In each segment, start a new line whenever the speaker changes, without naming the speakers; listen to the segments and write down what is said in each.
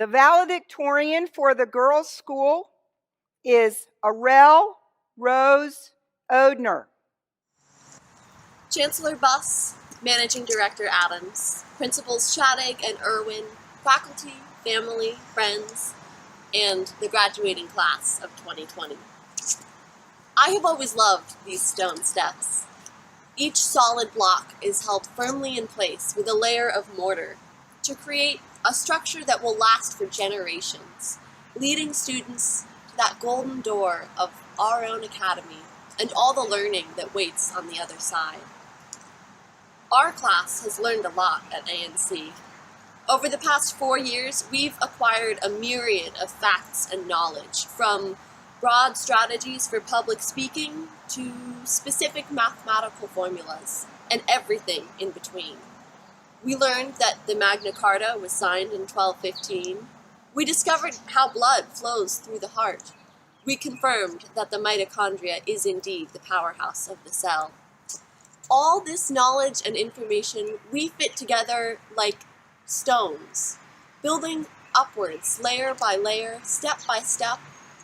The valedictorian for the girls' school is Arel Rose Odner.
Chancellor Buss, Managing Director Adams, Principals Shadig and Irwin, faculty, family, friends, and the graduating class of 2020. I have always loved these stone steps. Each solid block is held firmly in place with a layer of mortar to create a structure that will last for generations, leading students to that golden door of our own academy and all the learning that waits on the other side. Our class has learned a lot at ANC. Over the past 4 years, we've acquired a myriad of facts and knowledge, from broad strategies for public speaking to specific mathematical formulas, and everything in between. We learned that the Magna Carta was signed in 1215. We discovered how blood flows through the heart. We confirmed that the mitochondria is indeed the powerhouse of the cell. All this knowledge and information we fit together like stones, building upwards layer by layer, step by step,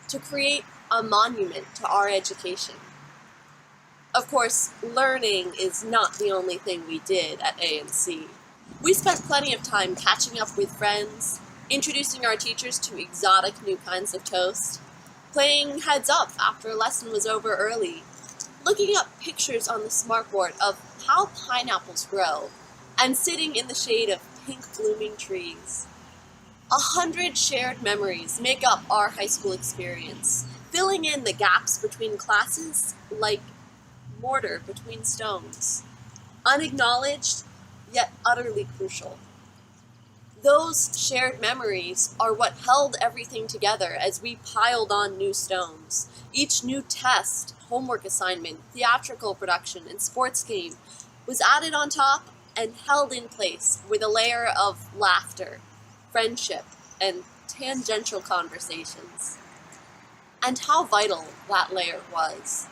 to create a monument to our education. Of course, learning is not the only thing we did at ANC. We spent plenty of time catching up with friends, introducing our teachers to exotic new kinds of toast, playing heads up after a lesson was over early, looking up pictures on the smartboard of how pineapples grow, and sitting in the shade of pink blooming trees. 100 shared memories make up our high school experience, filling in the gaps between classes like mortar between stones, unacknowledged yet utterly crucial. Those shared memories are what held everything together as we piled on new stones. Each new test, homework assignment, theatrical production, and sports game was added on top and held in place with a layer of laughter, friendship, and tangential conversations. And how vital that layer was.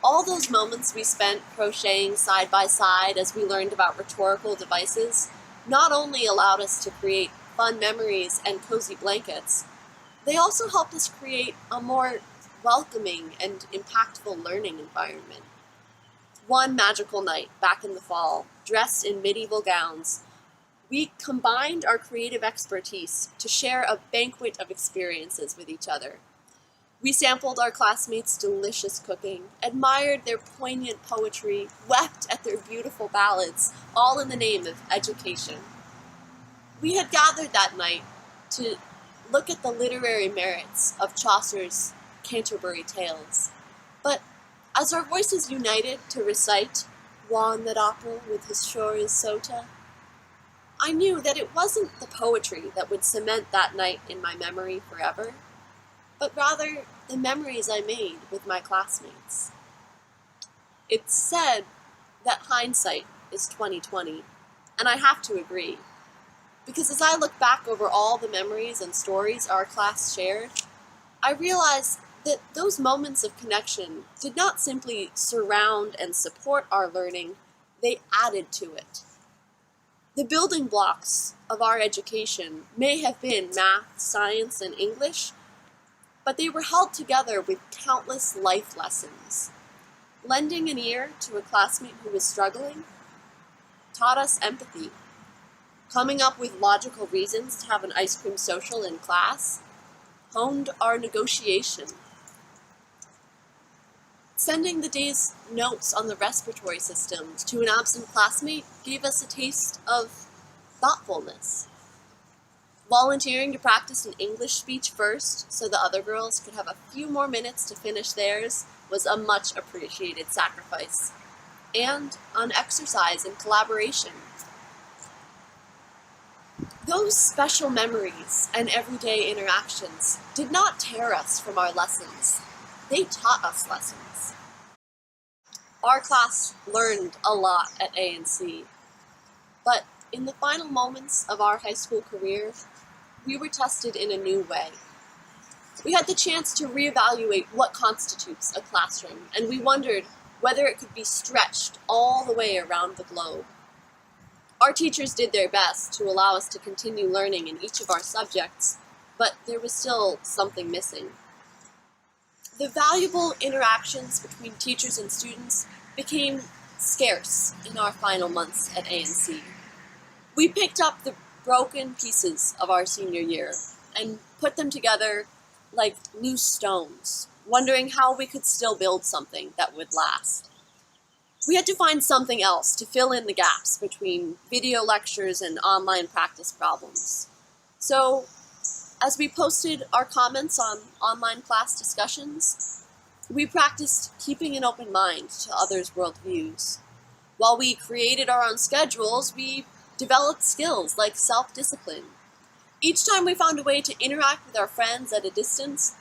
All those moments we spent crocheting side by side as we learned about rhetorical devices not only allowed us to create fun memories and cozy blankets, they also helped us create a more welcoming and impactful learning environment. One magical night back in the fall, dressed in medieval gowns, we combined our creative expertise to share a banquet of experiences with each other. We sampled our classmates' delicious cooking, admired their poignant poetry, wept at their beautiful ballads, all in the name of education. We had gathered that night to look at the literary merits of Chaucer's Canterbury Tales, but as our voices united to recite "Juan the Dapper with his shores sota," I knew that it wasn't the poetry that would cement that night in my memory forever, but rather the memories I made with my classmates. It's said that hindsight is 20/20, and I have to agree, because as I look back over all the memories and stories our class shared, I realize that those moments of connection did not simply surround and support our learning, they added to it. The building blocks of our education may have been math, science, and English, but they were held together with countless life lessons. Lending an ear to a classmate who was struggling taught us empathy. Coming up with logical reasons to have an ice cream social in class honed our negotiation. Sending the day's notes on the respiratory system to an absent classmate gave us a taste of thoughtfulness. Volunteering to practice an English speech first so the other girls could have a few more minutes to finish theirs was a much appreciated sacrifice, and an exercise in collaboration. Those special memories and everyday interactions did not tear us from our lessons. They taught us lessons. Our class learned a lot at ANC, but in the final moments of our high school career, we were tested in a new way. We had the chance to reevaluate what constitutes a classroom, and we wondered whether it could be stretched all the way around the globe. Our teachers did their best to allow us to continue learning in each of our subjects, but there was still something missing. The valuable interactions between teachers and students became scarce in our final months at ANC. We picked up the broken pieces of our senior year and put them together like loose stones, wondering how we could still build something that would last. We had to find something else to fill in the gaps between video lectures and online practice problems. So, as we posted our comments on online class discussions, we practiced keeping an open mind to others' worldviews. While we created our own schedules, we developed skills like self-discipline. Each time we found a way to interact with our friends at a distance,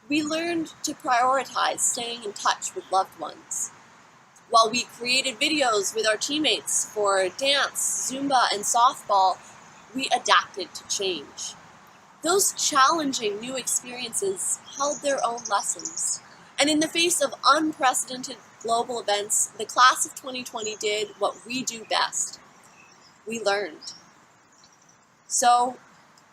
we learned to prioritize staying in touch with loved ones. While we created videos with our teammates for dance, Zumba, and softball, we adapted to change. Those challenging new experiences held their own lessons. And in the face of unprecedented global events, the class of 2020 did what we do best. We learned. So,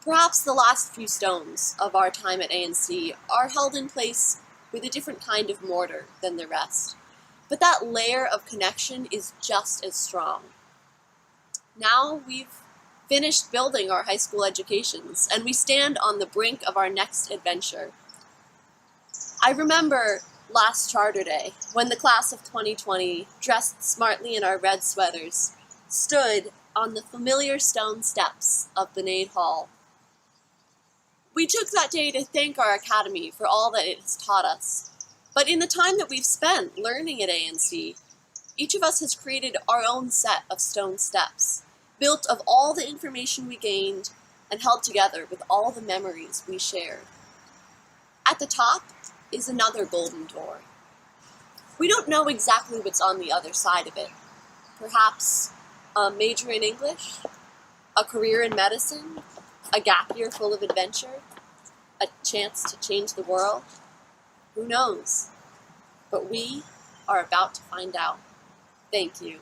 perhaps the last few stones of our time at ANC are held in place with a different kind of mortar than the rest. But that layer of connection is just as strong. Now we've finished building our high school educations, and we stand on the brink of our next adventure. I remember last Charter Day, when the class of 2020, dressed smartly in our red sweaters, stood on the familiar stone steps of Benade Hall. We took that day to thank our academy for all that it has taught us. But in the time that we've spent learning at ANC, each of us has created our own set of stone steps, built of all the information we gained and held together with all the memories we shared. At the top is another golden door. We don't know exactly what's on the other side of it. Perhaps a major in English, a career in medicine, a gap year full of adventure, a chance to change the world. Who knows? But we are about to find out. Thank you.